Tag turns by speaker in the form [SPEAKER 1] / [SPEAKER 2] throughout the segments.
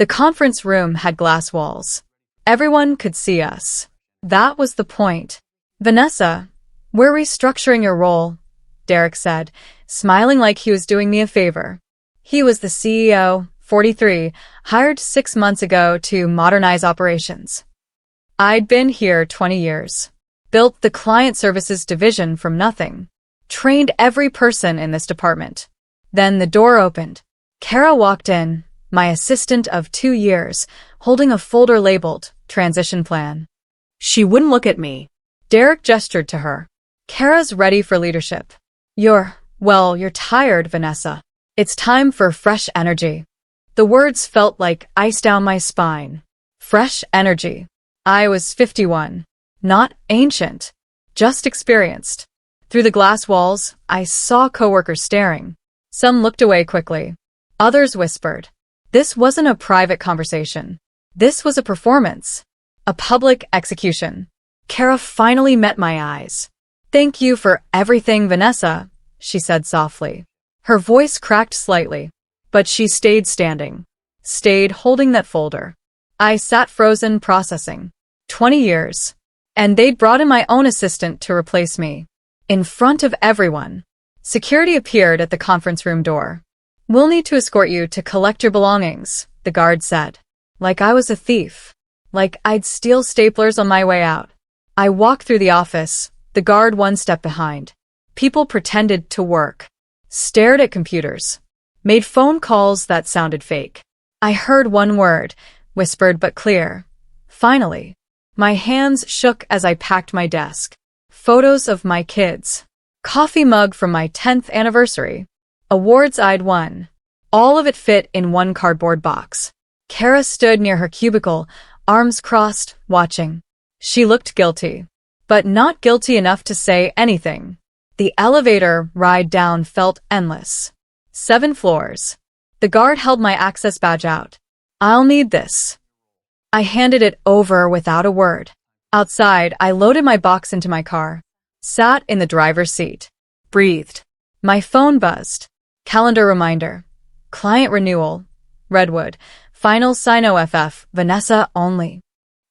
[SPEAKER 1] The conference room had glass walls. Everyone could see us. That was the point. Vanessa, we're restructuring your role, Derek said, smiling like he was doing me a favor. He was the CEO, 43, hired 6 months ago to modernize operations. I'd been here 20 years. Built the client services division from nothing. Trained every person in this department. Then the door opened. Kara walked in, my assistant of 2 years, holding a folder labeled Transition Plan.
[SPEAKER 2] She wouldn't look at me.
[SPEAKER 1] Derek gestured to her. Kara's ready for leadership. You're tired, Vanessa. It's time for fresh energy. The words felt like ice down my spine. Fresh energy. I was 51. Not ancient. Just experienced. Through the glass walls, I saw coworkers staring. Some looked away quickly. Others whispered. This wasn't a private conversation. This was a performance. A public execution. Kara finally met my eyes. Thank you for everything, Vanessa, she said softly. Her voice cracked slightly, but she stayed standing. Stayed holding that folder. I sat frozen, processing. 20 years. And they'd brought in my own assistant to replace me. In front of everyone. Security appeared at the conference room door. We'll need to escort you to collect your belongings, the guard said. Like I was a thief. Like I'd steal staplers on my way out. I walked through the office, the guard one step behind. People pretended to work. Stared at computers. Made phone calls that sounded fake. I heard one word, whispered but clear. Finally. My hands shook as I packed my desk. Photos of my kids. Coffee mug from my 10th anniversary. Awards I'd won. All of it fit in one cardboard box. Kara stood near her cubicle, arms crossed, watching. She looked guilty. But not guilty enough to say anything. The elevator ride down felt endless. 7 floors. The guard held my access badge out. I'll need this. I handed it over without a word. Outside, I loaded my box into my car. Sat in the driver's seat. Breathed. My phone buzzed. Calendar reminder. Client renewal. Redwood. Final sign-OFF. Vanessa only.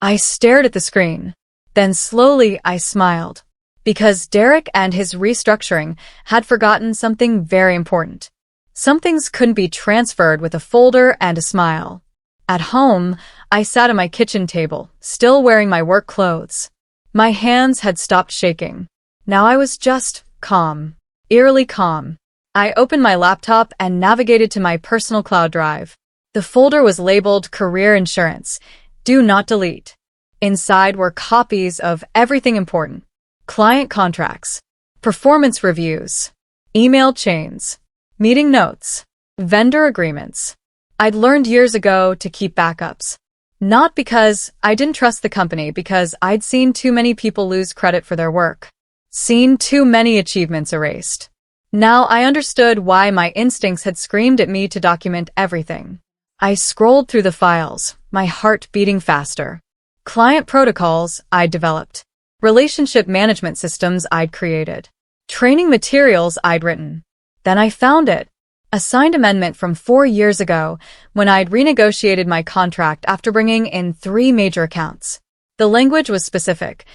[SPEAKER 1] I stared at the screen. Then slowly I smiled. Because Derek and his restructuring had forgotten something very important. Some things couldn't be transferred with a folder and a smile. At home, I sat at my kitchen table, still wearing my work clothes. My hands had stopped shaking. Now I was just calm. Eerily calm. I opened my laptop and navigated to my personal cloud drive. The folder was labeled Career Insurance. Do not delete. Inside were copies of everything important. Client contracts. Performance reviews. Email chains. Meeting notes. Vendor agreements. I'd learned years ago to keep backups. Not because I didn't trust the company, because I'd seen too many people lose credit for their work. Seen too many achievements erased. Now I understood why my instincts had screamed at me to document everything. I scrolled through the files, my heart beating faster. Client protocols I'd developed. Relationship management systems I'd created. Training materials I'd written. Then I found it. A signed amendment from 4 years ago when I'd renegotiated my contract after bringing in 3 major accounts. The language was specific.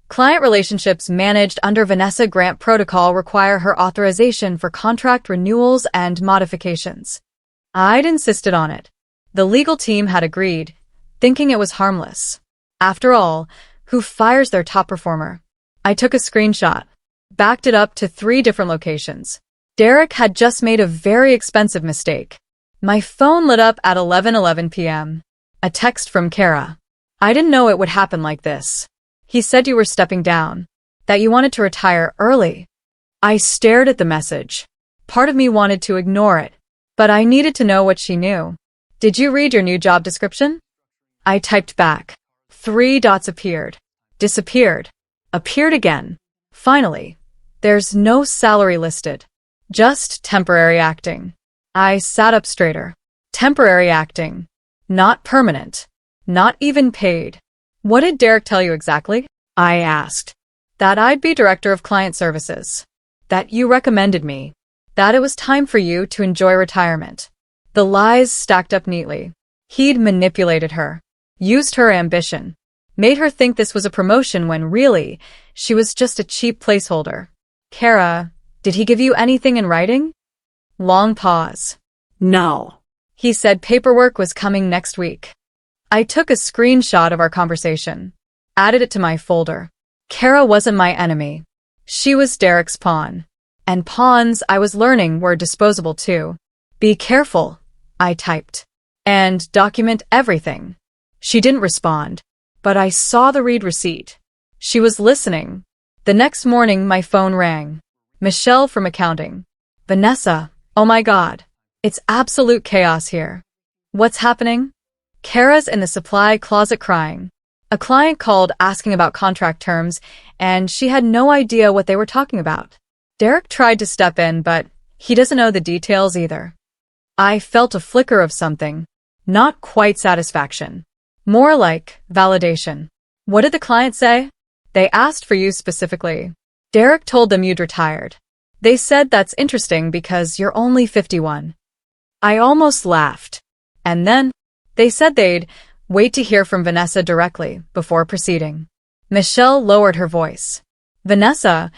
[SPEAKER 1] Client relationships managed under Vanessa Grant protocol require her authorization for contract renewals and modifications. I'd insisted on it. The legal team had agreed, thinking it was harmless. After all, who fires their top performer? I took a screenshot, backed it up to 3 different locations. Derek had just made a very expensive mistake. My phone lit up at 11:11 p.m. A text from Kara. I didn't know it would happen like this. He said you were stepping down, that you wanted to retire early. I stared at the message. Part of me wanted to ignore it, but I needed to know what she knew. Did you read your new job description? I typed back. 3 dots appeared, disappeared, appeared again. Finally, there's no salary listed. Just temporary acting. I sat up straighter. Temporary acting. Not permanent. Not even paid. What did Derek tell you exactly? I asked. That I'd be director of client services. That you recommended me. That it was time for you to enjoy retirement. The lies stacked up neatly. He'd manipulated her, used her ambition, made her think this was a promotion when really, she was just a cheap placeholder. Kara, did he give you anything in writing? Long pause.
[SPEAKER 2] No.
[SPEAKER 1] He said paperwork was coming next week. I took a screenshot of our conversation, added it to my folder. Kara wasn't my enemy. She was Derek's pawn. And pawns, I was learning, were disposable too. Be careful, I typed. And document everything. She didn't respond, but I saw the read receipt. She was listening. The next morning, my phone rang. Michelle from accounting. Vanessa, oh my God. It's absolute chaos here. What's happening? Kara's in the supply closet crying. A client called asking about contract terms, and she had no idea what they were talking about. Derek tried to step in, but he doesn't know the details either. I felt a flicker of something. Not quite satisfaction. More like validation. What did the client say? They asked for you specifically. Derek told them you'd retired. They said that's interesting because you're only 51. I almost laughed. And then, they said they'd wait to hear from Vanessa directly before proceeding. Michelle lowered her voice. Vanessa,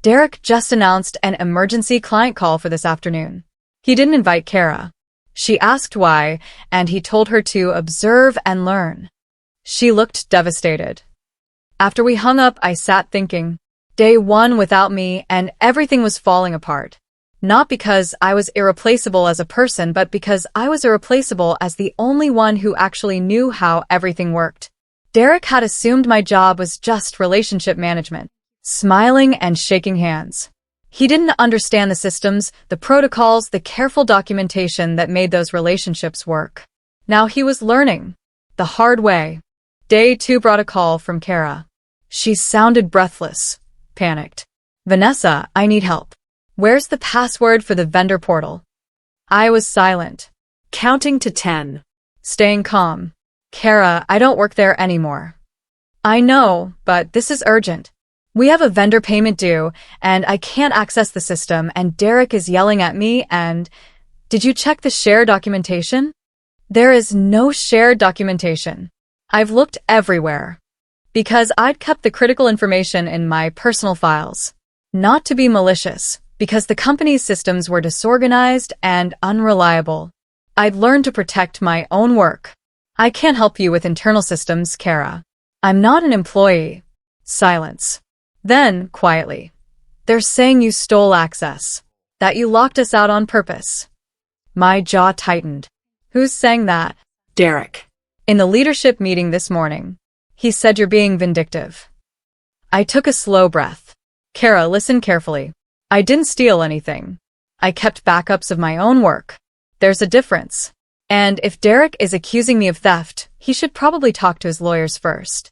[SPEAKER 1] Derek just announced an emergency client call for this afternoon. He didn't invite Kara. She asked why, and he told her to observe and learn. She looked devastated. After we hung up, I sat thinking, day one without me and everything was falling apart. Not because I was irreplaceable as a person, but because I was irreplaceable as the only one who actually knew how everything worked. Derek had assumed my job was just relationship management, smiling and shaking hands. He didn't understand the systems, the protocols, the careful documentation that made those relationships work. Now he was learning. The hard way. Day 2 brought a call from Kara. She sounded breathless, panicked. Vanessa, I need help. Where's the password for the vendor portal? I was silent,
[SPEAKER 2] Counting to 10.
[SPEAKER 1] staying calm. Kara, I don't work there anymore. I know, but this is urgent. We have a vendor payment due, and I can't access the system, and Derek is yelling at me, and... Did you check the shared documentation? There is no shared documentation. I've looked everywhere. Because I'd kept the critical information in my personal files. Not to be malicious, because the company's systems were disorganized and unreliable. I'd learned to protect my own work. I can't help you with internal systems, Kara. I'm not an employee. Silence. Then, quietly. They're saying you stole access. That you locked us out on purpose. My jaw tightened. Who's saying that?
[SPEAKER 2] Derek.
[SPEAKER 1] In the leadership meeting this morning. He said you're being vindictive. I took a slow breath. Kara, listen carefully. I didn't steal anything. I kept backups of my own work. There's a difference. And if Derek is accusing me of theft, he should probably talk to his lawyers first.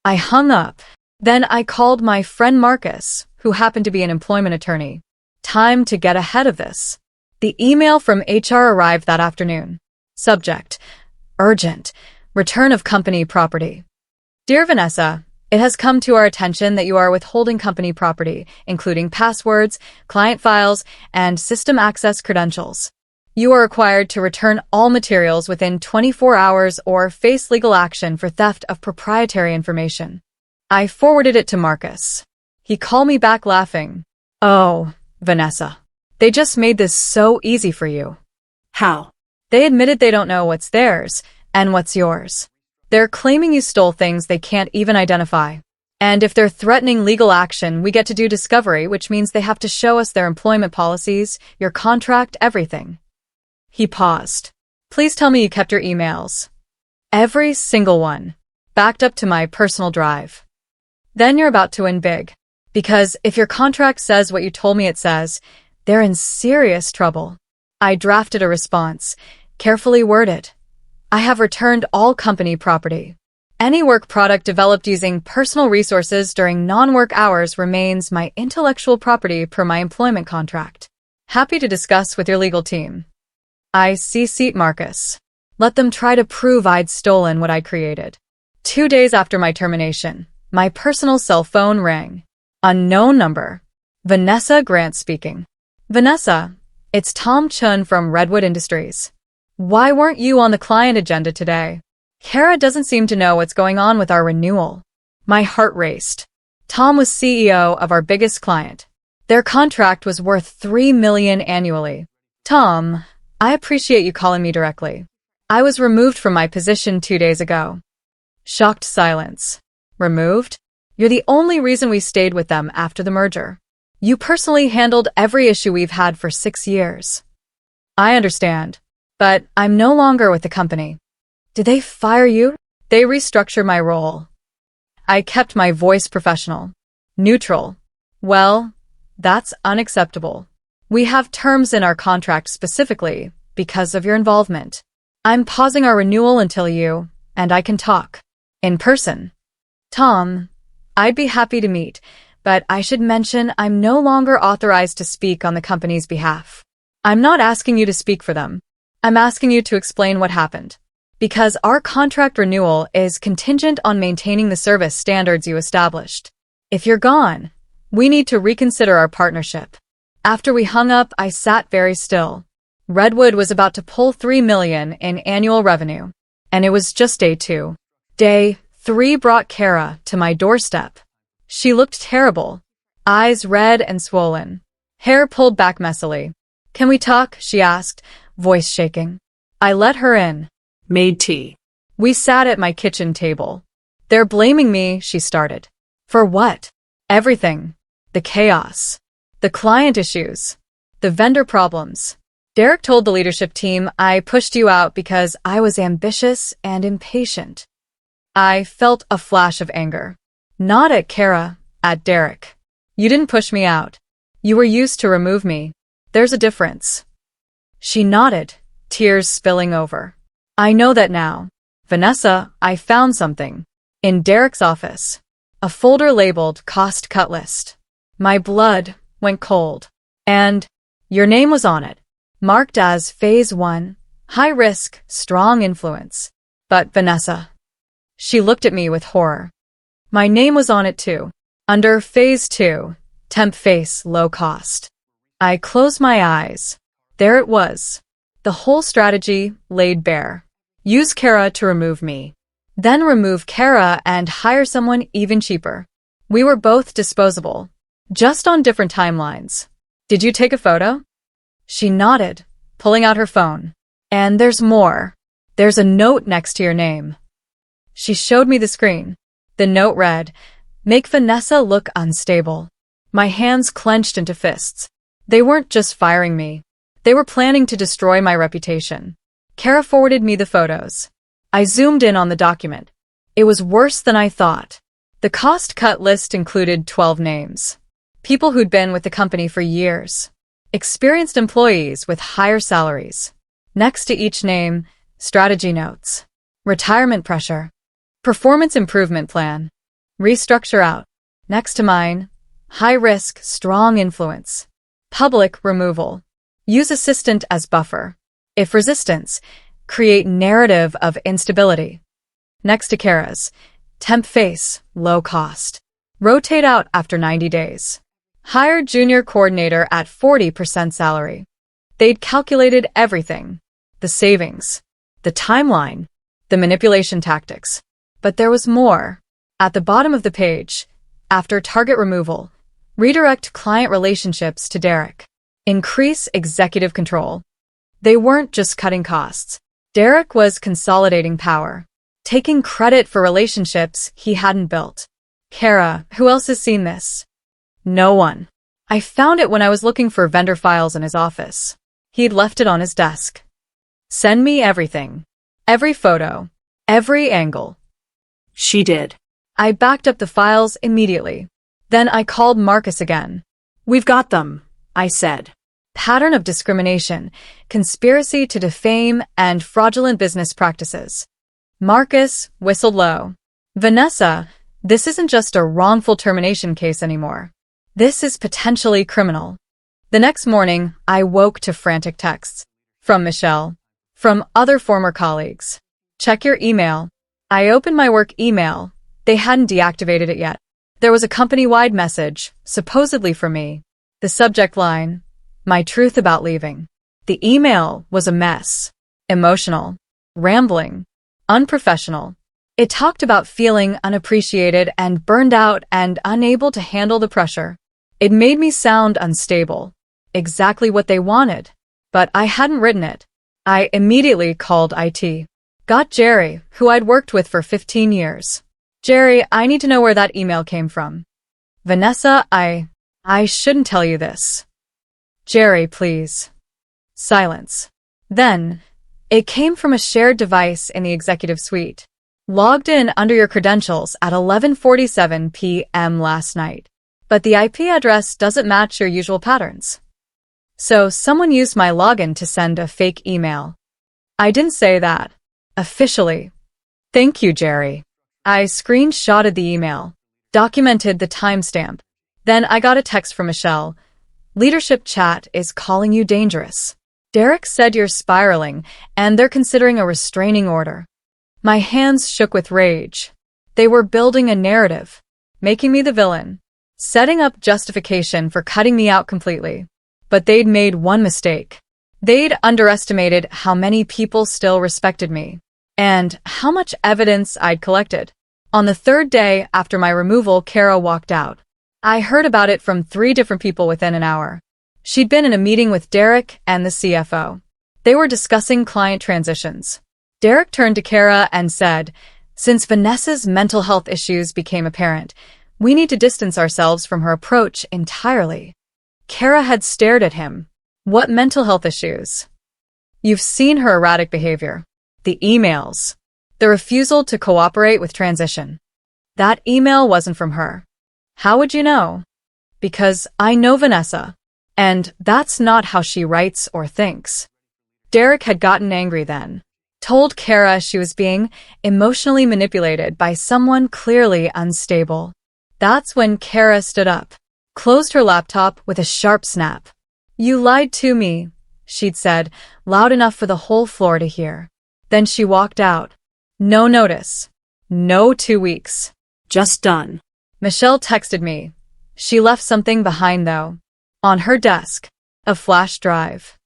[SPEAKER 1] I hung up. Then I called my friend Marcus, who happened to be an employment attorney. Time to get ahead of this. The email from HR arrived that afternoon. Subject: urgent. Return of company property. Dear Vanessa, it has come to our attention that you are withholding company property, including passwords, client files, and system access credentials. You are required to return all materials within 24 hours or face legal action for theft of proprietary information. I forwarded it to Marcus. He called me back laughing. Oh, Vanessa. They just made this so easy for you.
[SPEAKER 2] How?
[SPEAKER 1] They admitted they don't know what's theirs and what's yours. They're claiming you stole things they can't even identify. And if they're threatening legal action, we get to do discovery, which means they have to show us their employment policies, your contract, everything. He paused. Please tell me you kept your emails. Every single one. Backed up to my personal drive. Then you're about to win big. Because if your contract says what you told me it says, they're in serious trouble. I drafted a response, carefully worded. I have returned all company property. Any work product developed using personal resources during non-work hours remains my intellectual property per my employment contract. Happy to discuss with your legal team. I CC'd Marcus. Let them try to prove I'd stolen what I created. 2 days after my termination, my personal cell phone rang. Unknown number. Vanessa Grant speaking. Vanessa, it's Tom Chun from Redwood Industries. Why weren't you on the client agenda today? Kara doesn't seem to know what's going on with our renewal. My heart raced. Tom was CEO of our biggest client. Their contract was worth $3 million annually. Tom, I appreciate you calling me directly. I was removed from my position 2 days ago. Shocked silence. Removed? You're the only reason we stayed with them after the merger. You personally handled every issue we've had for 6 years. I understand, but I'm no longer with the company. Did they fire you? They restructured my role. I kept my voice professional. Neutral. Well, that's unacceptable. We have terms in our contract specifically because of your involvement. I'm pausing our renewal until you and I can talk. In person. Tom, I'd be happy to meet, but I should mention I'm no longer authorized to speak on the company's behalf. I'm not asking you to speak for them. I'm asking you to explain what happened. Because our contract renewal is contingent on maintaining the service standards you established. If you're gone, we need to reconsider our partnership. After we hung up, I sat very still. Redwood was about to pull $3 million in annual revenue, and it was just day 2. Day 3 brought Kara to my doorstep. She looked terrible, eyes red and swollen, hair pulled back messily. Can we talk? She asked, voice shaking. I let her in.
[SPEAKER 2] Made tea.
[SPEAKER 1] We sat at my kitchen table. They're blaming me, she started. For what? Everything. The chaos. The client issues. The vendor problems. Derek told the leadership team I pushed you out because I was ambitious and impatient. I felt a flash of anger. Not at Kara, at Derek. You didn't push me out. You were used to remove me. There's a difference. She nodded, tears spilling over. I know that now. Vanessa, I found something. In Derek's office. A folder labeled Cost Cut List. My blood went cold. And your name was on it. Marked as Phase 1, High Risk, Strong Influence. But Vanessa. She looked at me with horror. My name was on it too. Under Phase 2, Temp Face, Low Cost. I closed my eyes. There it was. The whole strategy laid bare. Use Kara to remove me. Then remove Kara and hire someone even cheaper. We were both disposable. Just on different timelines. Did you take a photo? She nodded, pulling out her phone. And there's more. There's a note next to your name. She showed me the screen. The note read, Make Vanessa look unstable. My hands clenched into fists. They weren't just firing me. They were planning to destroy my reputation. Kara forwarded me the photos. I zoomed in on the document. It was worse than I thought. The cost cut list included 12 names. People who'd been with the company for years. Experienced employees with higher salaries. Next to each name, strategy notes. Retirement pressure. Performance improvement plan. Restructure out. Next to mine, high risk, strong influence. Public removal. Use assistant as buffer. If resistance, create narrative of instability. Next to Kara's, Temp Face, low cost. Rotate out after 90 days. Hire junior coordinator at 40% salary. They'd calculated everything. The savings, the timeline, the manipulation tactics. But there was more. At the bottom of the page, after target removal, redirect client relationships to Derek. Increase executive control. They weren't just cutting costs. Derek was consolidating power, taking credit for relationships he hadn't built. Kara, who else has seen this? No one. I found it when I was looking for vendor files in his office. He'd left it on his desk. Send me everything. Every photo. Every angle.
[SPEAKER 2] She did.
[SPEAKER 1] I backed up the files immediately. Then I called Marcus again.
[SPEAKER 2] We've got them, I said.
[SPEAKER 1] Pattern of discrimination, conspiracy to defame, and fraudulent business practices. Marcus whistled low. Vanessa, this isn't just a wrongful termination case anymore. This is potentially criminal. The next morning, I woke to frantic texts. From Michelle. From other former colleagues. Check your email. I opened my work email. They hadn't deactivated it yet. There was a company-wide message, supposedly for me. The subject line, my truth about leaving. The email was a mess. emotional, rambling, unprofessional. It talked about feeling unappreciated and burned out and unable to handle the pressure. It made me sound unstable. Exactly what they wanted. But I hadn't written it. I immediately called IT. Got Jerry, who I'd worked with for 15 years. Jerry, I need to know where that email came from. Vanessa, I shouldn't tell you this. Jerry, please. Silence. Then, it came from a shared device in the executive suite. Logged in under your credentials at 11:47 p.m. last night. But the IP address doesn't match your usual patterns. So someone used my login to send a fake email. I didn't say that. Officially. Thank you, Jerry. I screenshotted the email, documented the timestamp. Then I got a text from Michelle. Leadership chat is calling you dangerous. Derek said you're spiraling, and they're considering a restraining order. My hands shook with rage. They were building a narrative, making me the villain, setting up justification for cutting me out completely. But they'd made one mistake. They'd underestimated how many people still respected me, and how much evidence I'd collected. On the third day after my removal, Kara walked out. I heard about it from 3 different people within an hour. She'd been in a meeting with Derek and the CFO. They were discussing client transitions. Derek turned to Kara and said, "Since Vanessa's mental health issues became apparent, we need to distance ourselves from her approach entirely." Kara had stared at him. What mental health issues? You've seen her erratic behavior. The emails. The refusal to cooperate with transition. That email wasn't from her. How would you know? Because I know Vanessa. And that's not how she writes or thinks. Derek had gotten angry then. Told Kara she was being emotionally manipulated by someone clearly unstable. That's when Kara stood up, closed her laptop with a sharp snap. "You lied to me," she'd said, loud enough for the whole floor to hear. Then she walked out. No notice. No 2 weeks.
[SPEAKER 2] Just done.
[SPEAKER 1] Michelle texted me. She left something behind though. On her desk. A flash drive.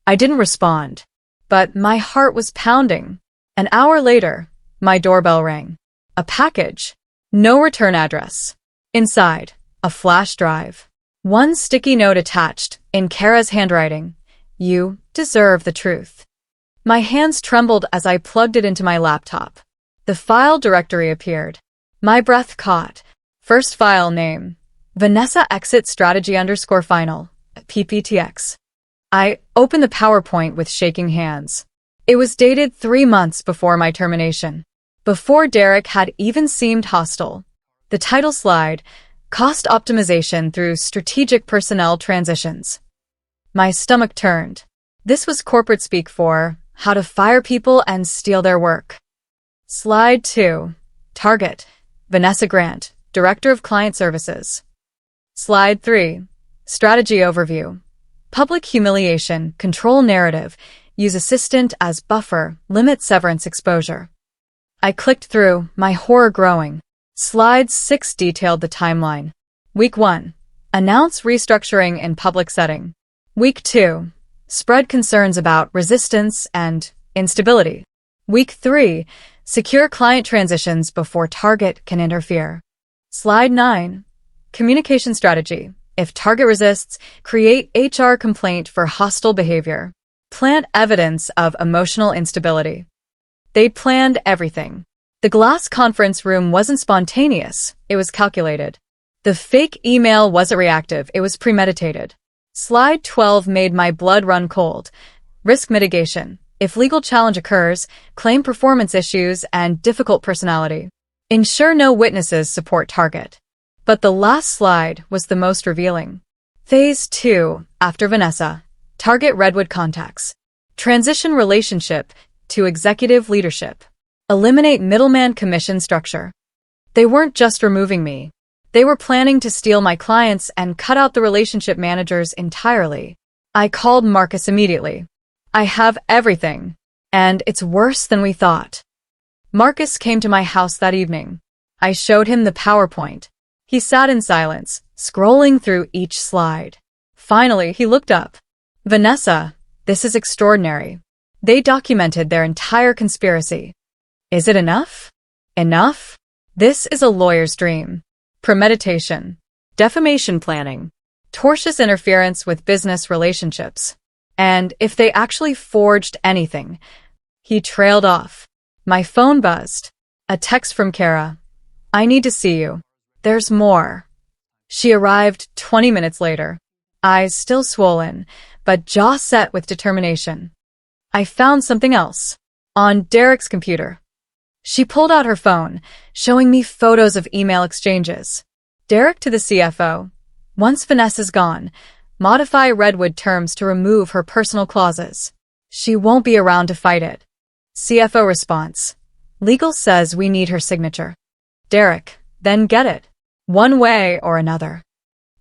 [SPEAKER 1] I didn't respond. But my heart was pounding. An hour later, my doorbell rang. A package. No return address. Inside, a flash drive. One sticky note attached, in Kara's handwriting. "You deserve the truth." My hands trembled as I plugged it into my laptop. The file directory appeared. My breath caught. First file name. Vanessa Exit Strategy _final. PPTX. I opened the PowerPoint with shaking hands. It was dated 3 months before my termination. Before Derek had even seemed hostile. The title slide, Cost Optimization Through Strategic Personnel Transitions. My stomach turned. This was corporate speak for how to fire people and steal their work. Slide 2. Target. Vanessa Grant, Director of Client Services. Slide 3. Strategy Overview. Public humiliation, control narrative, use assistant as buffer, limit severance exposure. I clicked through, my horror growing. Slide 6 detailed the timeline. Week 1. Announce restructuring in public setting. Week 2. Spread concerns about resistance and instability. Week 3. Secure client transitions before target can interfere. Slide 9. Communication strategy. If target resists, create HR complaint for hostile behavior. Plant evidence of emotional instability. They'd planned everything. The glass conference room wasn't spontaneous, it was calculated. The fake email wasn't reactive, it was premeditated. Slide 12 made my blood run cold. Risk mitigation. If legal challenge occurs, claim performance issues and difficult personality. Ensure no witnesses support target. But the last slide was the most revealing. Phase 2, after Vanessa. Target Redwood contacts. Transition relationship to executive leadership. Eliminate middleman commission structure. They weren't just removing me. They were planning to steal my clients and cut out the relationship managers entirely. I called Marcus immediately. I have everything. And it's worse than we thought. Marcus came to my house that evening. I showed him the PowerPoint. He sat in silence, scrolling through each slide. Finally, he looked up. "Vanessa, this is extraordinary. They documented their entire conspiracy. Is it enough? Enough? This is a lawyer's dream. Premeditation, defamation planning, tortious interference with business relationships. And if they actually forged anything, he trailed off. My phone buzzed. A text from Kara. I need to see you. There's more. She arrived 20 minutes later, eyes still swollen, but jaw set with determination. I found something else. On Derek's computer. She pulled out her phone, showing me photos of email exchanges. Derek to the CFO. Once Vanessa's gone, modify Redwood terms to remove her personal clauses. She won't be around to fight it. CFO response. Legal says we need her signature. Derek, then get it. One way or another.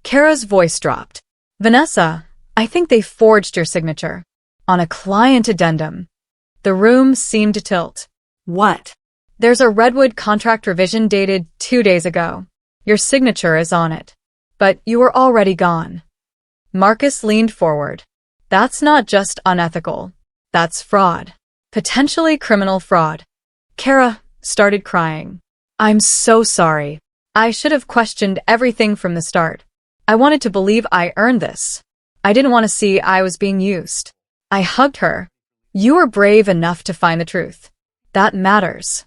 [SPEAKER 1] Kara's voice dropped. Vanessa, I think they forged your signature. On a client addendum. The room seemed to tilt.
[SPEAKER 2] What?
[SPEAKER 1] There's a Redwood contract revision dated 2 days ago. Your signature is on it. But you were already gone. Marcus leaned forward. That's not just unethical. That's fraud. Potentially criminal fraud. Kara started crying. I'm so sorry. I should have questioned everything from the start. I wanted to believe I earned this. I didn't want to see I was being used. I hugged her. You were brave enough to find the truth. That matters.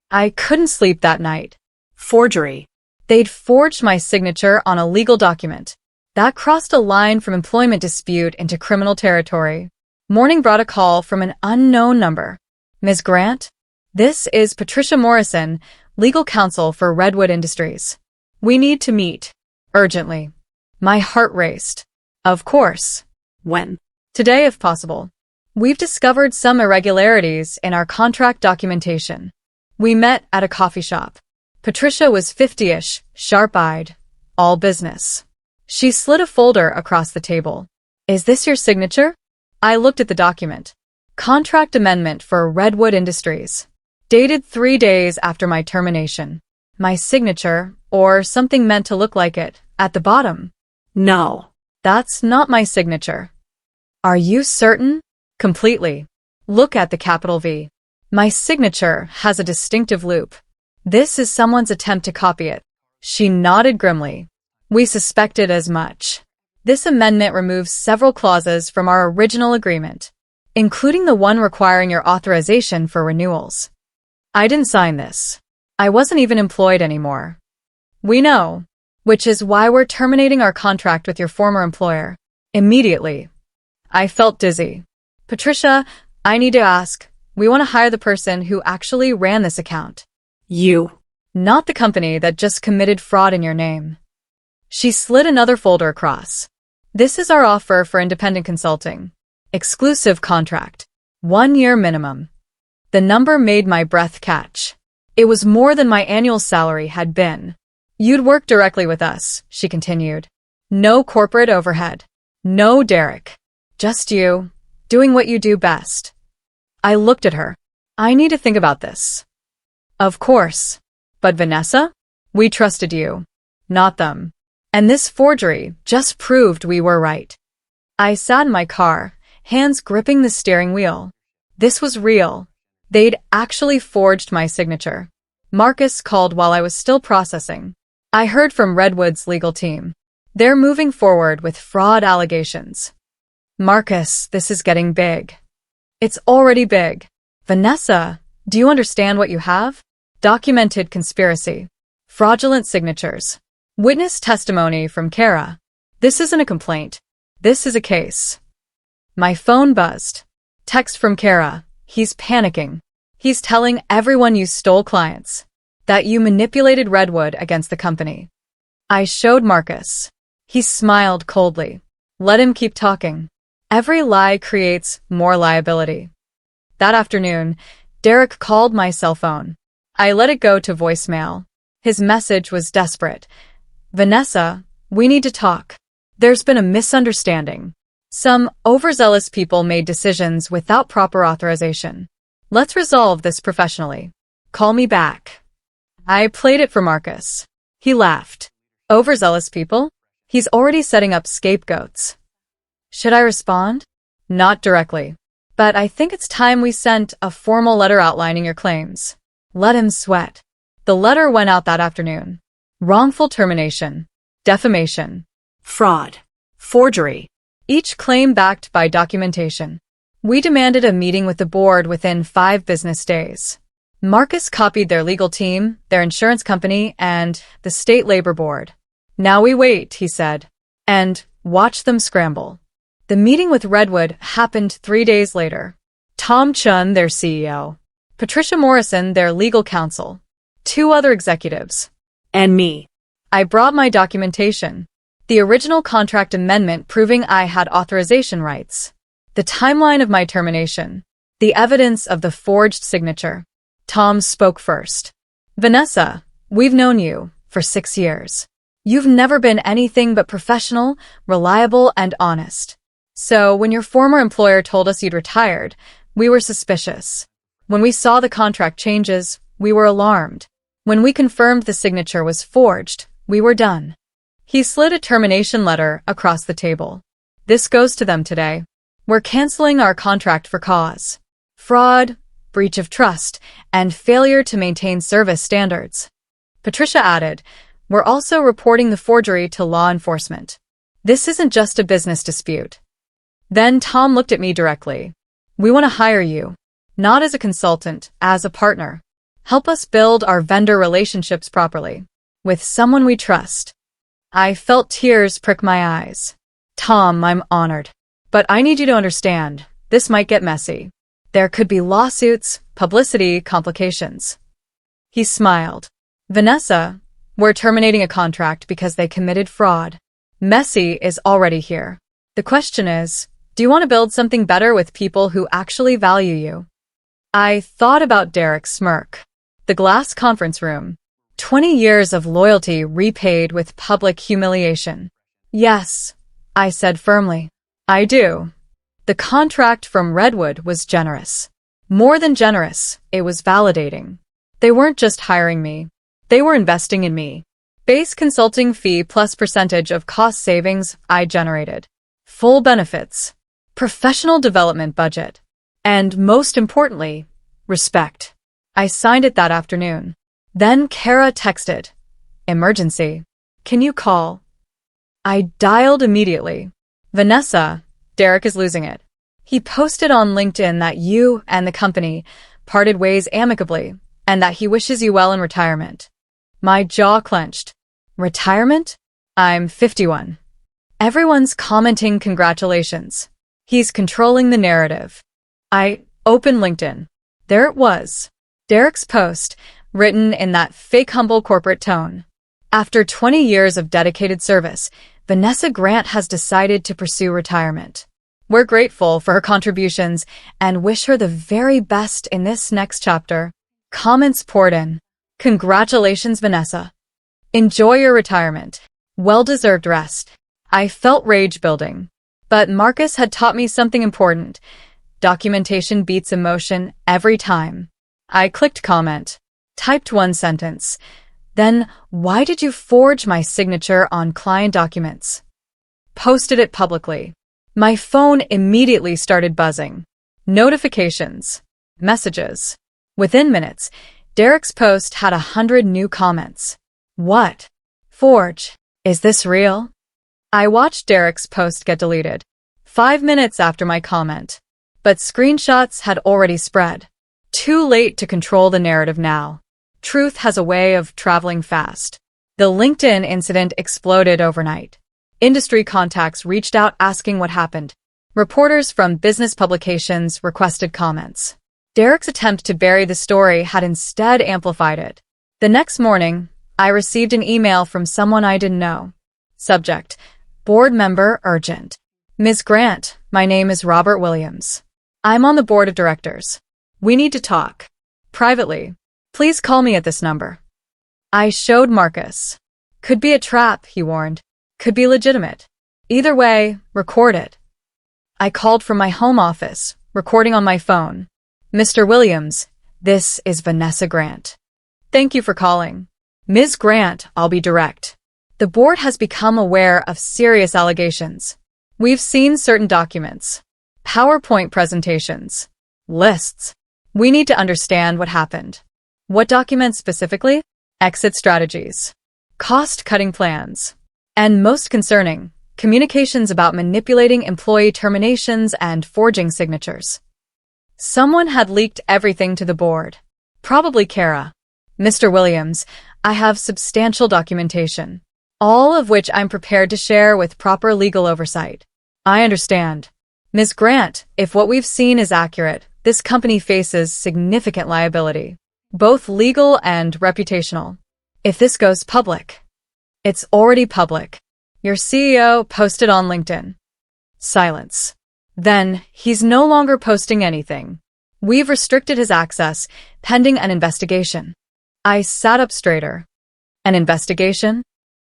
[SPEAKER 1] I couldn't sleep that night.
[SPEAKER 2] Forgery.
[SPEAKER 1] They'd forged my signature on a legal document. That crossed a line from employment dispute into criminal territory. Morning brought a call from an unknown number. Ms. Grant? This is Patricia Morrison, legal counsel for Redwood Industries. We need to meet. Urgently. My heart raced. Of course.
[SPEAKER 2] When?
[SPEAKER 1] Today, if possible. We've discovered some irregularities in our contract documentation. We met at a coffee shop. Patricia was 50-ish, sharp-eyed, all business. She slid a folder across the table. Is this your signature? I looked at the document. Contract amendment for Redwood Industries. Dated 3 days after my termination. My signature, or something meant to look like it, at the bottom.
[SPEAKER 2] No.
[SPEAKER 1] That's not my signature. Are you certain? Completely. Look at the capital V. My signature has a distinctive loop. This is someone's attempt to copy it. She nodded grimly. We suspected as much. This amendment removes several clauses from our original agreement, including the one requiring your authorization for renewals. I didn't sign this. I wasn't even employed anymore. We know, which is why we're terminating our contract with your former employer. Immediately. I felt dizzy. Patricia, I need to ask, we want to hire the person who actually ran this account.
[SPEAKER 2] You.
[SPEAKER 1] Not the company that just committed fraud in your name. She slid another folder across. This is our offer for independent consulting. Exclusive contract. 1 year minimum. The number made my breath catch. It was more than my annual salary had been. You'd work directly with us, she continued. No corporate overhead. No Derek. Just you, doing what you do best. I looked at her. I need to think about this. Of course. But Vanessa? We trusted you. Not them. And this forgery just proved we were right. I sat in my car, hands gripping the steering wheel. This was real. They'd actually forged my signature. Marcus called while I was still processing. I heard from Redwood's legal team. They're moving forward with fraud allegations. Marcus, this is getting big. It's already big. Vanessa, do you understand what you have? Documented conspiracy. Fraudulent signatures. Witness testimony from Kara. This isn't a complaint. This is a case. My phone buzzed. Text from Kara. He's panicking. He's telling everyone you stole clients. That you manipulated Redwood against the company. I showed Marcus. He smiled coldly. Let him keep talking. Every lie creates more liability. That afternoon, Derek called my cell phone. I let it go to voicemail. His message was desperate. Vanessa, we need to talk. There's been a misunderstanding. Some overzealous people made decisions without proper authorization. Let's resolve this professionally. Call me back. I played it for Marcus. He laughed. Overzealous people? He's already setting up scapegoats. Should I respond? Not directly. But I think it's time we sent a formal letter outlining your claims. Let him sweat. The letter went out that afternoon. Wrongful termination, defamation,
[SPEAKER 2] Fraud. Forgery.
[SPEAKER 1] each claim backed by documentation. We demanded a meeting with the board within 5 business days. Marcus copied their legal team, their insurance company, and the state labor board. Now we wait, he said, and watch them scramble. The meeting with Redwood happened 3 days later. Tom Chun, their CEO. Patricia Morrison, their legal counsel. 2 other executives.
[SPEAKER 2] And me.
[SPEAKER 1] I brought my documentation. The original contract amendment proving I had authorization rights. The timeline of my termination. The evidence of the forged signature. Tom spoke first. Vanessa, we've known you for 6 years. You've never been anything but professional, reliable, and honest. So when your former employer told us you'd retired, we were suspicious. When we saw the contract changes, we were alarmed. When we confirmed the signature was forged, we were done. He slid a termination letter across the table. This goes to them today. We're canceling our contract for cause. Fraud, breach of trust, and failure to maintain service standards. Patricia added, we're also reporting the forgery to law enforcement. This isn't just a business dispute. Then Tom looked at me directly. We want to hire you, not as a consultant, as a partner. Help us build our vendor relationships properly, with someone we trust. I felt tears prick my eyes. Tom, I'm honored. But I need you to understand, this might get messy. There could be lawsuits, publicity, complications. He smiled. Vanessa, we're terminating a contract because they committed fraud. Messy is already here. The question is, do you want to build something better with people who actually value you? I thought about Derek's smirk. The glass conference room. 20 years of loyalty repaid with public humiliation. Yes, I said firmly. I do. The contract from Redwood was generous. More than generous, it was validating. They weren't just hiring me. They were investing in me. Base consulting fee plus percentage of cost savings I generated. Full benefits. Professional development budget. And most importantly, respect. I signed it that afternoon. Then Kara texted. Emergency. Can you call? I dialed immediately. Vanessa, Derek is losing it. He posted on LinkedIn that you and the company parted ways amicably and that he wishes you well in retirement. My jaw clenched. Retirement? I'm 51. Everyone's commenting congratulations. He's controlling the narrative. I opened LinkedIn. There it was. Derek's post, written in that fake humble corporate tone. After 20 years of dedicated service, Vanessa Grant has decided to pursue retirement. We're grateful for her contributions and wish her the very best in this next chapter. Comments poured in. Congratulations, Vanessa. Enjoy your retirement. Well-deserved rest. I felt rage building. But Marcus had taught me something important. Documentation beats emotion every time. I clicked comment. Typed 1 sentence. Then, why did you forge my signature on client documents? Posted it publicly. My phone immediately started buzzing. Notifications. Messages. Within minutes, Derek's post had 100 new comments. What? Forge. Is this real? I watched Derek's post get deleted. 5 minutes after my comment. But screenshots had already spread. Too late to control the narrative now. Truth has a way of traveling fast. The LinkedIn incident exploded overnight. Industry contacts reached out asking what happened. Reporters from business publications requested comments. Derek's attempt to bury the story had instead amplified it. The next morning, I received an email from someone I didn't know. Subject: Board member urgent. Ms. Grant, my name is Robert Williams. I'm on the board of directors. We need to talk. Privately. Please call me at this number. I showed Marcus. Could be a trap, he warned. Could be legitimate. Either way, record it. I called from my home office, recording on my phone. Mr. Williams, this is Vanessa Grant. Thank you for calling. Ms. Grant, I'll be direct. The board has become aware of serious allegations. We've seen certain documents. PowerPoint presentations. Lists. We need to understand what happened. What documents specifically? Exit strategies. Cost-cutting plans. And most concerning, communications about manipulating employee terminations and forging signatures. Someone had leaked everything to the board. Probably Kara. Mr. Williams, I have substantial documentation, all of which I'm prepared to share with proper legal oversight. I understand. Ms. Grant, if what we've seen is accurate, this company faces significant liability, both legal and reputational. If this goes public, it's already public. Your CEO posted on LinkedIn. Silence. Then, he's no longer posting anything. We've restricted his access, pending an investigation. I sat up straighter. An investigation?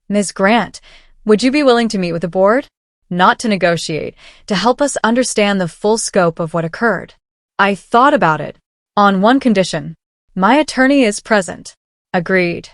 [SPEAKER 1] Ms. Grant, would you be willing to meet with the board? Not to negotiate, to help us understand the full scope of what occurred. I thought about it. On one condition. My attorney is present. Agreed.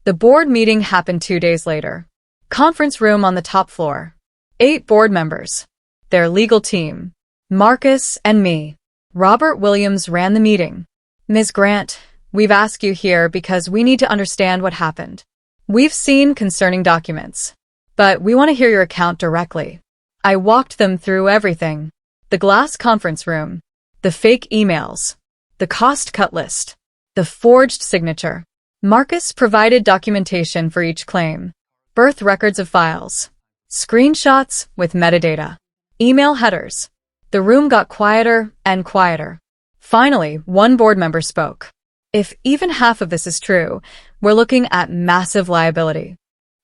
[SPEAKER 1] The board meeting happened 2 days later. Conference room on the top floor. 8 board members. Their legal team. Marcus and me. Robert Williams ran the meeting. Ms. Grant, we've asked you here because we need to understand what happened. We've seen concerning documents, but we want to hear your account directly. I walked them through everything. The glass conference room, the fake emails, the cost cut list, the forged signature. Marcus provided documentation for each claim, birth records of files, screenshots with metadata, email headers. The room got quieter and quieter. Finally, one board member spoke. If even half of this is true, we're looking at massive liability.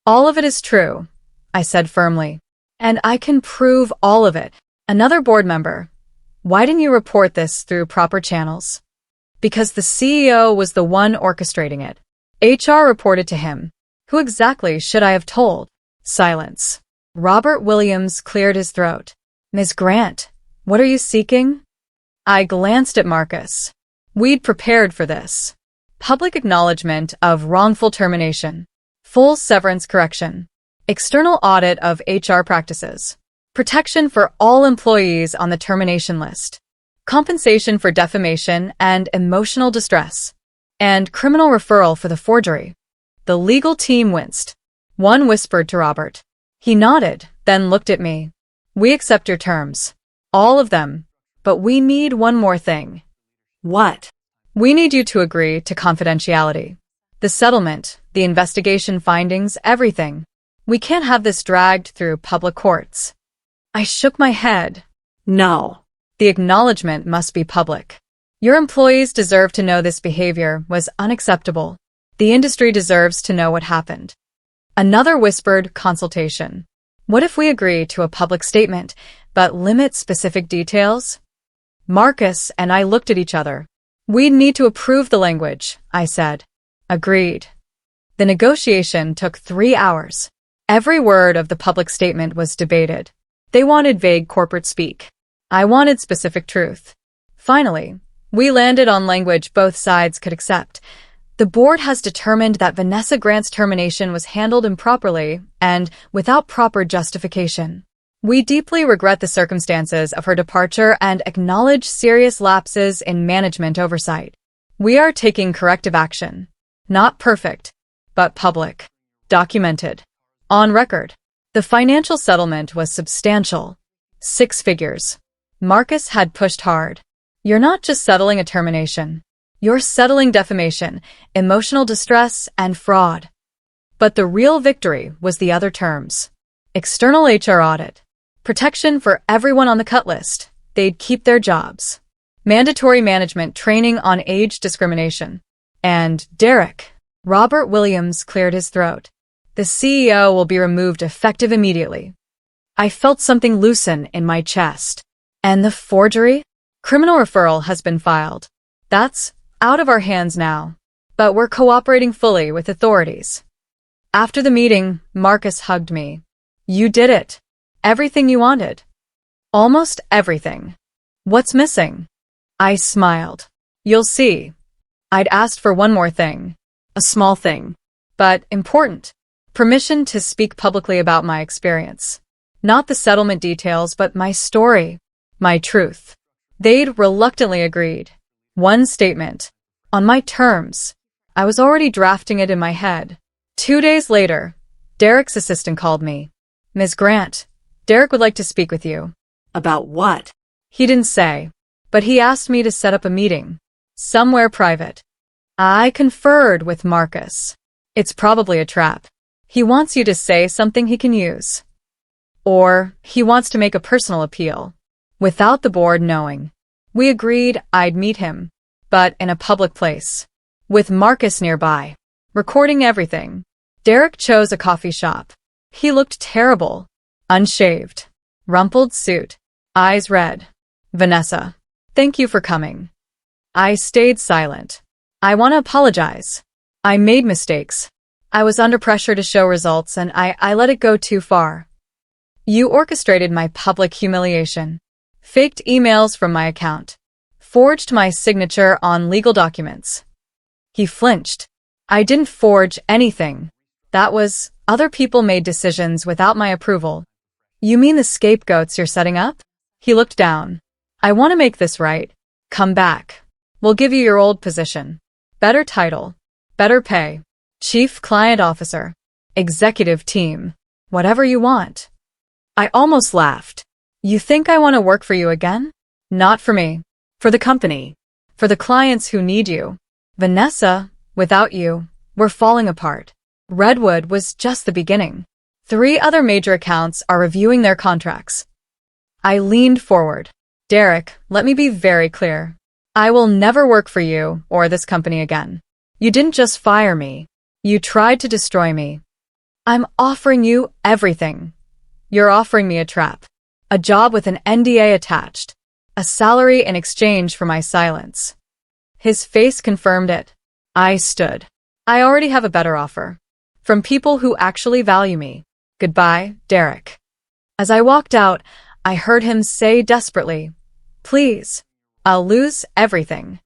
[SPEAKER 1] All of it is true, I said firmly. And I can prove all of it. Another board member. Why didn't you report this through proper channels? Because the CEO was the one orchestrating it. HR reported to him. Who exactly should I have told? Silence. Robert Williams cleared his throat. Ms. Grant, what are you seeking? I glanced at Marcus. We'd prepared for this. Public acknowledgement of wrongful termination. Full severance correction. External audit of HR practices. Protection for all employees on the termination list. Compensation for defamation and emotional distress. And criminal referral for the forgery. The legal team winced. One whispered to Robert. He nodded, then looked at me. We accept your terms. All of them. But we need one more thing.
[SPEAKER 2] What?
[SPEAKER 1] We need you to agree to confidentiality. The settlement, the investigation findings, everything. We can't have this dragged through public courts. I shook my head.
[SPEAKER 2] No.
[SPEAKER 1] The acknowledgement must be public. Your employees deserve to know this behavior was unacceptable. The industry deserves to know what happened. Another whispered consultation. What if we agree to a public statement, but limit specific details? Marcus and I looked at each other. We'd need to approve the language, I said. Agreed. The negotiation took 3 hours. Every word of the public statement was debated. They wanted vague corporate speak. I wanted specific truth. Finally, we landed on language both sides could accept. The board has determined that Vanessa Grant's termination was handled improperly and without proper justification. We deeply regret the circumstances of her departure and acknowledge serious lapses in management oversight. We are taking corrective action. Not perfect, but public. Documented. On record. The financial settlement was substantial. 6 figures. Marcus had pushed hard. You're not just settling a termination. You're settling defamation, emotional distress, and fraud. But the real victory was the other terms. External HR audit. Protection for everyone on the cut list. They'd keep their jobs. Mandatory management training on age discrimination. And Derek. Robert Williams cleared his throat. The CEO will be removed effective immediately. I felt something loosen in my chest. And the forgery? Criminal referral has been filed. That's out of our hands now. But we're cooperating fully with authorities. After the meeting, Marcus hugged me. You did it. Everything you wanted. Almost everything. What's missing? I smiled. You'll see. I'd asked for one more thing. A small thing. But important. Permission to speak publicly about my experience. Not the settlement details, but my story. My truth. They'd reluctantly agreed. One statement. On my terms. I was already drafting it in my head. 2 days later, Derek's assistant called me. Ms. Grant, Derek would like to speak with you.
[SPEAKER 2] About what?
[SPEAKER 1] He didn't say, but he asked me to set up a meeting. Somewhere private. I conferred with Marcus. It's probably a trap. He wants you to say something he can use. Or he wants to make a personal appeal. Without the board knowing. We agreed I'd meet him, but in a public place. With Marcus nearby. Recording everything. Derek chose a coffee shop. He looked terrible. Unshaved. Rumpled suit. Eyes red. Vanessa. Thank you for coming. I stayed silent. I want to apologize. I made mistakes. I was under pressure to show results and I let it go too far. You orchestrated my public humiliation. Faked emails from my account. Forged my signature on legal documents. He flinched. I didn't forge anything. That was, other people made decisions without my approval. You mean the scapegoats you're setting up? He looked down. I want to make this right. Come back. We'll give you your old position. Better title. Better pay. Chief Client Officer. Executive team. Whatever you want. I almost laughed. You think I want to work for you again? Not for me. For the company. For the clients who need you. Vanessa, without you, we're falling apart. Redwood was just the beginning. 3 other major accounts are reviewing their contracts. I leaned forward. Derek, let me be very clear. I will never work for you or this company again. You didn't just fire me. You tried to destroy me. I'm offering you everything. You're offering me a trap. A job with an NDA attached. A salary in exchange for my silence. His face confirmed it. I stood. I already have a better offer. From people who actually value me. Goodbye, Derek. As I walked out, I heard him say desperately, please, I'll lose everything.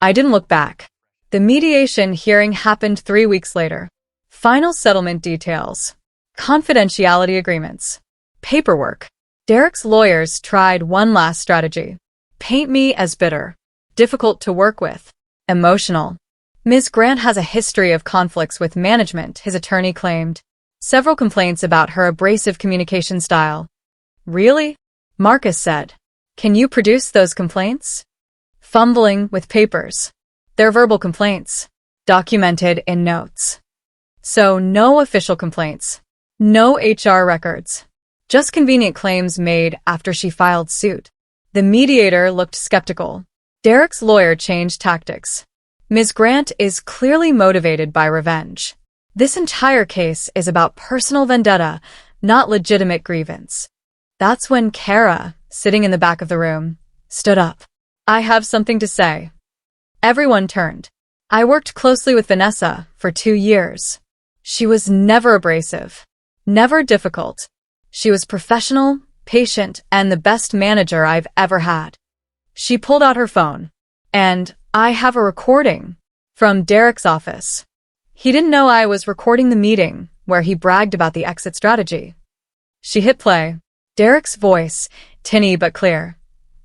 [SPEAKER 1] I didn't look back. The mediation hearing happened 3 weeks later. Final settlement details. Confidentiality agreements. Paperwork. Derek's lawyers tried one last strategy. Paint me as bitter. Difficult to work with. Emotional. Ms. Grant has a history of conflicts with management, his attorney claimed. Several complaints about her abrasive communication style. Really? Marcus said. Can you produce those complaints? Fumbling with papers. They're verbal complaints. Documented in notes. So no official complaints. No HR records. Just convenient claims made after she filed suit. The mediator looked skeptical. Derek's lawyer changed tactics. Ms. Grant is clearly motivated by revenge. This entire case is about personal vendetta, not legitimate grievance. That's when Kara, sitting in the back of the room, stood up. I have something to say. Everyone turned. I worked closely with Vanessa for 2 years. She was never abrasive. Never difficult. She was professional, patient, and the best manager I've ever had. She pulled out her phone. And I have a recording from Derek's office. He didn't know I was recording the meeting where he bragged about the exit strategy. She hit play. Derek's voice, tinny but clear.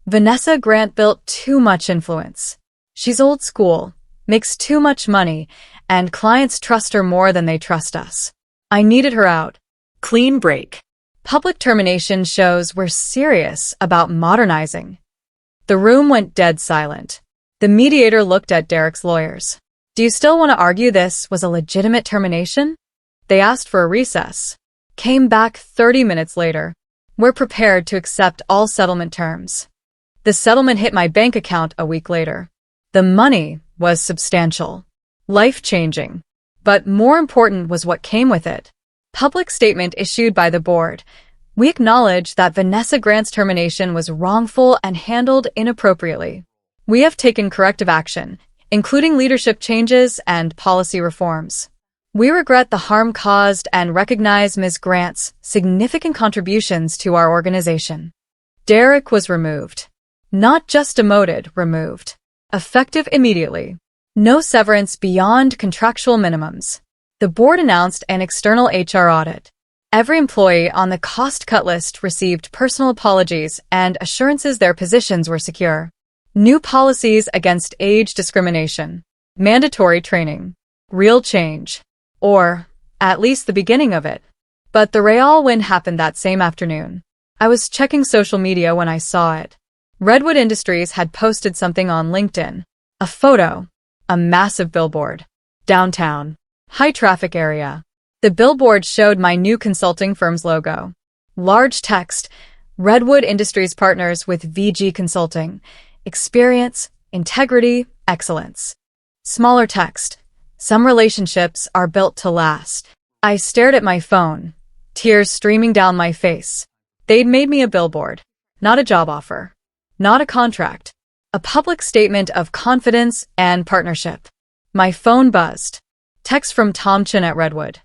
[SPEAKER 1] Vanessa Grant built too much influence. She's old school, makes too much money, and clients trust her more than they trust us. I needed her out. Clean break. Public termination shows we're serious about modernizing. The room went dead silent. The mediator looked at Derek's lawyers. Do you still want to argue this was a legitimate termination? They asked for a recess. Came back 30 minutes later. We're prepared to accept all settlement terms. The settlement hit my bank account a week later. The money was substantial. Life-changing. But more important was what came with it. Public statement issued by the board. We acknowledge that Vanessa Grant's termination was wrongful and handled inappropriately. We have taken corrective action, including leadership changes and policy reforms. We regret the harm caused and recognize Ms. Grant's significant contributions to our organization. Derek was removed. Not just demoted, removed. Effective immediately. No severance beyond contractual minimums. The board announced an external HR audit. Every employee on the cost-cut list received personal apologies and assurances their positions were secure. New policies against age discrimination. Mandatory training. Real change. Or, at least the beginning of it. But the real win happened that same afternoon. I was checking social media when I saw it. Redwood Industries had posted something on LinkedIn. A photo. A massive billboard. Downtown. High traffic area. The billboard showed my new consulting firm's logo. Large text. Redwood Industries partners with VG Consulting. Experience, integrity, excellence. Smaller text. Some relationships are built to last. I stared at my phone, tears streaming down my face. They'd made me a billboard, not a job offer, not a contract, a public statement of confidence and partnership. My phone buzzed. Text from Tom Chin at Redwood.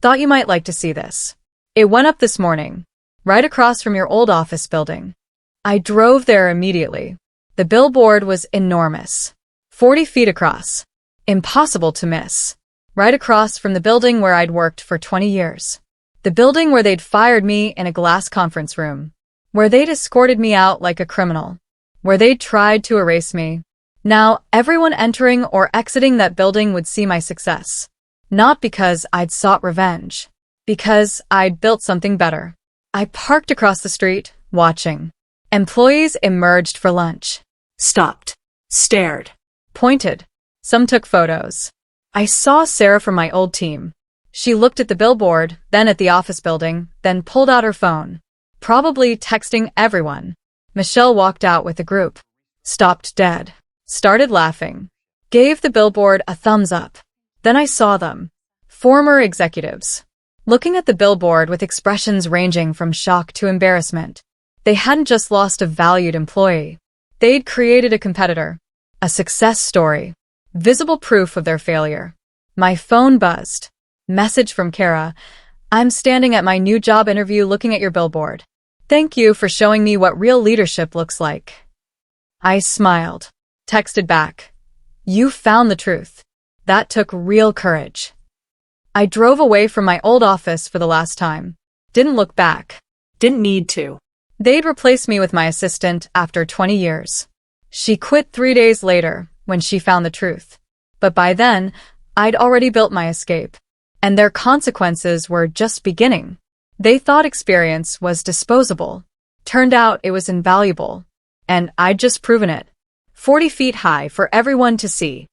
[SPEAKER 1] Thought you might like to see this. It went up this morning, right across from your old office building. I drove there immediately. The billboard was enormous, 40 feet across. Impossible to miss. Right across from the building where I'd worked for 20 years. The building where they'd fired me in a glass conference room. Where they'd escorted me out like a criminal. Where they'd tried to erase me. Now, everyone entering or exiting that building would see my success. Not because I'd sought revenge. Because I'd built something better. I parked across the street, watching. Employees emerged for lunch.
[SPEAKER 2] Stopped. Stared.
[SPEAKER 1] Pointed. Some took photos. I saw Sarah from my old team. She looked at the billboard, then at the office building, then pulled out her phone. Probably texting everyone. Michelle walked out with the group. Stopped dead. Started laughing. Gave the billboard a thumbs up. Then I saw them. Former executives. Looking at the billboard with expressions ranging from shock to embarrassment. They hadn't just lost a valued employee. They'd created a competitor. A success story. Visible proof of their failure. My phone buzzed. Message from Kara. I'm standing at my new job interview looking at your billboard. Thank you for showing me what real leadership looks like. I smiled. Texted back. You found the truth. That took real courage. I drove away from my old office for the last time. Didn't look back.
[SPEAKER 2] Didn't need to.
[SPEAKER 1] They'd replace me with my assistant after 20 years. She quit 3 days later when she found the truth. But by then, I'd already built my escape. And their consequences were just beginning. They thought experience was disposable. Turned out it was invaluable. And I'd just proven it. 40 feet high for everyone to see.